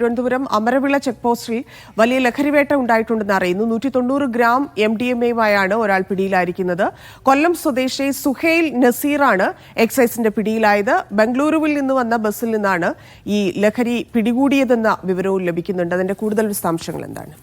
Thiruvananthapuram Amaravila check പോസ്റ്റിൽ വലിയ ലഹരിവേട്ട ഉണ്ടായിട്ടുണ്ടെന്ന് അറിയുന്നു. 190 ഗ്രാം MDMA-യുമായാണ് ഒരാൾ പിടിയിലായിരിക്കുന്നത്. കൊല്ലം സ്വദേശി സുഹൈൽ നസീറാണ് എക്സൈസിന്റെ പിടിയിലായത്. ബംഗളൂരുവിൽ നിന്ന് വന്ന ബസ്സിൽ നിന്നാണ് ഈ ലഹരി പിടികൂടിയതെന്ന വിവരവും ലഭിക്കുന്നുണ്ട്. അതിന്റെ കൂടുതൽ വിശദാംശങ്ങൾ എന്താണ്?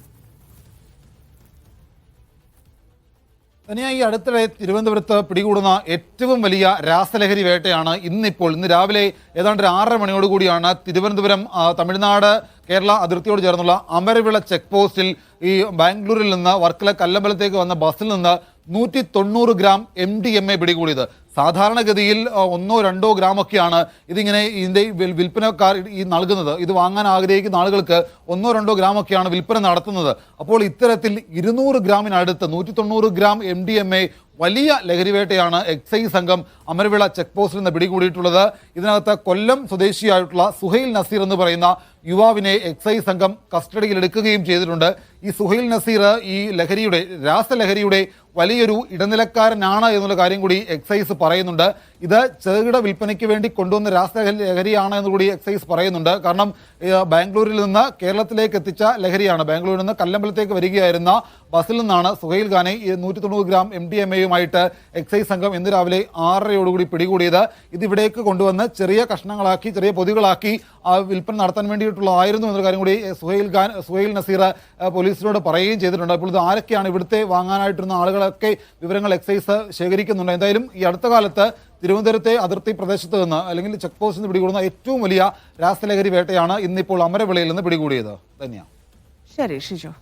ഈ അടുത്തിടെ തിരുവനന്തപുരത്ത് പിടികൂടുന്ന ഏറ്റവും വലിയ രാസലഹരി വേട്ടയാണ് ഇന്ന് രാവിലെ ഏതാണ്ട് 6:30 മണിയോടുകൂടിയാണ് തിരുവനന്തപുരം തമിഴ്നാട് കേരള അതിർത്തിയോട് ചേർന്നുള്ള അമരവിള ചെക്ക് പോസ്റ്റിൽ ഈ ബാംഗ്ലൂരിൽ നിന്ന് വർക്കല കല്ലമ്പലത്തേക്ക് വന്ന ബസ്സിൽ നിന്ന് 190 ഗ്രാം MDMA പിടികൂടിയത്. സാധാരണഗതിയിൽ 1-2 ഗ്രാമൊക്കെയാണ് ഇതിന്റെ വിൽപ്പനക്കാർ ഈ നൽകുന്നത്. ഇത് വാങ്ങാൻ ആഗ്രഹിക്കുന്ന ആളുകൾക്ക് 1-2 ഗ്രാമൊക്കെയാണ് വിൽപ്പന നടത്തുന്നത്. അപ്പോൾ ഇത്തരത്തിൽ 200 ഗ്രാമിനടുത്ത് 190 ഗ്രാം MDMA വലിയ ലഹരിവേട്ടയാണ് എക്സൈസ് സംഘം അമരവിള ചെക്ക് പോസ്റ്റിൽ നിന്ന് പിടികൂടിയിട്ടുള്ളത്. ഇതിനകത്ത് കൊല്ലം സ്വദേശിയായിട്ടുള്ള സുഹൈൽ നസീർ എന്ന് പറയുന്ന യുവാവിനെ എക്സൈസ് സംഘം കസ്റ്റഡിയിൽ എടുക്കുകയും ചെയ്തിട്ടുണ്ട്. ഈ സുഹൈൽ നസീർ ഈ രാസലഹരിയുടെ വലിയൊരു ഇടനിലക്കാരനാണ് എന്നുള്ള കാര്യം കൂടി എക്സൈസ് പറയുന്നുണ്ട്. ഇത് ചെറുകിട വിൽപ്പനയ്ക്ക് വേണ്ടി കൊണ്ടുവന്ന രാസലഹരിയാണ് എന്നുകൂടി എക്സൈസ് പറയുന്നുണ്ട്. കാരണം ബാംഗ്ലൂരിൽ നിന്ന് കേരളത്തിലേക്ക് എത്തിച്ച ലഹരിയാണ്. ബാംഗ്ലൂരിൽ നിന്ന് കല്ലമ്പലത്തേക്ക് വരികയായിരുന്ന ബസ്സിൽ നിന്നാണ് സുഹൈൽ ഖാനെ 190 ഗ്രാം MDMA-യുമായിട്ട് എക്സൈസ് സംഘം ഇന്ന് രാവിലെ 6:30 പിടികൂടിയത്. ഇത് ഇവിടേക്ക് കൊണ്ടുവന്ന് ചെറിയ കഷ്ണങ്ങളാക്കി, ചെറിയ പൊതികളാക്കി വിൽപ്പന നടത്താൻ വേണ്ടിയിട്ടുള്ളതായിരുന്നു എന്നൊരു കാര്യം കൂടി സുഹൈൽ നസീർ പോലീസിനോട് പറയുകയും ചെയ്തിട്ടുണ്ട്. അപ്പോൾ ഇത് ആരൊക്കെയാണ് ഇവിടുത്തെ വാങ്ങാനായിട്ടിരുന്ന ആളുകളൊക്കെ വിവരങ്ങൾ എക്സൈസ് ശേഖരിക്കുന്നുണ്ട്. എന്തായാലും ഈ അടുത്ത കാലത്ത് തിരുവനന്തപുരത്തെ അതിർത്തി പ്രദേശത്ത് നിന്ന് അല്ലെങ്കിൽ ചെക്ക് പോസ്റ്റിൽ നിന്ന് പിടികൂടുന്ന ഏറ്റവും വലിയ രാസലഹരി വേട്ടയാണ് ഇന്നിപ്പോൾ അമരവിളയിൽ നിന്ന് പിടികൂടിയത്. ധന്യ. ശരി ഷിജോ.